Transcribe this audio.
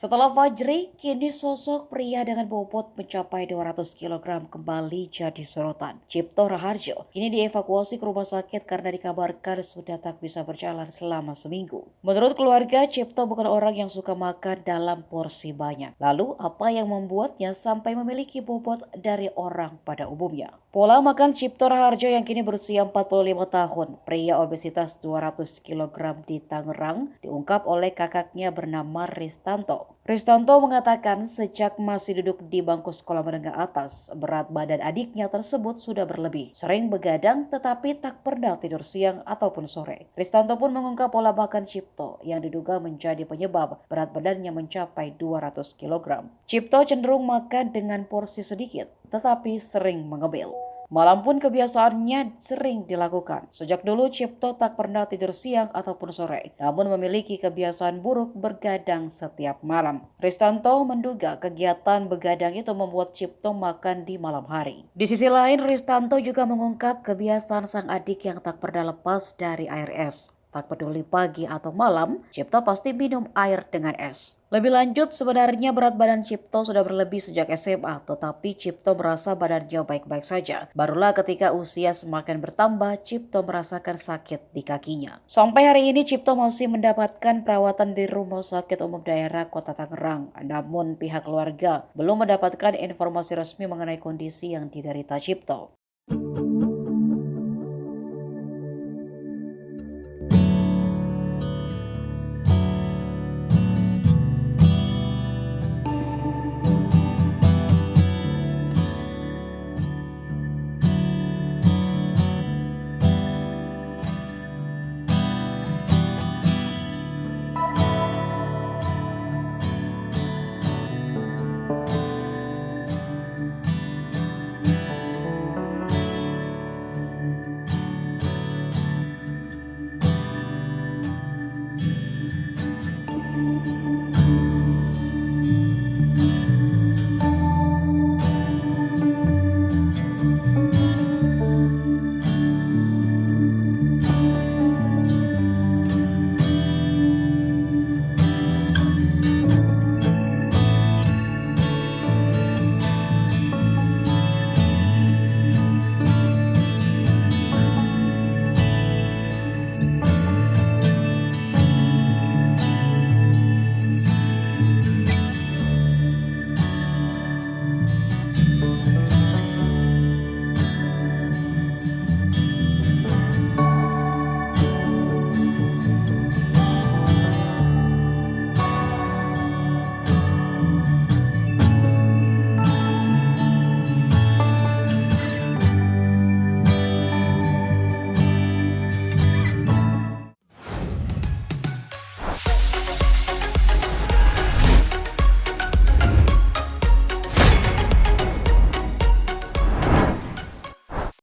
Setelah Fajri, kini sosok pria dengan bobot mencapai 200 kg kembali jadi sorotan. Cipto Raharjo kini dievakuasi ke rumah sakit karena dikabarkan sudah tak bisa berjalan selama seminggu. Menurut keluarga, Cipto bukan orang yang suka makan dalam porsi banyak. Lalu, apa yang membuatnya sampai memiliki bobot dari orang pada umumnya? Pola makan Cipto Raharjo yang kini berusia 45 tahun, pria obesitas 200 kg di Tangerang, diungkap oleh kakaknya bernama Ristanto. Ristanto mengatakan sejak masih duduk di bangku sekolah menengah atas, berat badan adiknya tersebut sudah berlebih. Sering begadang tetapi tak pernah tidur siang ataupun sore. Ristanto pun mengungkap pola makan Cipto yang diduga menjadi penyebab berat badannya mencapai 200 kg. Cipto cenderung makan dengan porsi sedikit tetapi sering mengemil. Malam pun kebiasaannya sering dilakukan. Sejak dulu Cipto tak pernah tidur siang ataupun sore, namun memiliki kebiasaan buruk bergadang setiap malam. Ristanto menduga kegiatan begadang itu membuat Cipto makan di malam hari. Di sisi lain, Ristanto juga mengungkap kebiasaan sang adik yang tak pernah lepas dari air es. Tak peduli pagi atau malam, Cipto pasti minum air dengan es. Lebih lanjut, sebenarnya berat badan Cipto sudah berlebih sejak SMA, tetapi Cipto merasa badannya baik-baik saja. Barulah ketika usia semakin bertambah, Cipto merasakan sakit di kakinya. Sampai hari ini Cipto masih mendapatkan perawatan di Rumah Sakit Umum Daerah Kota Tangerang. Namun pihak keluarga belum mendapatkan informasi resmi mengenai kondisi yang diderita Cipto.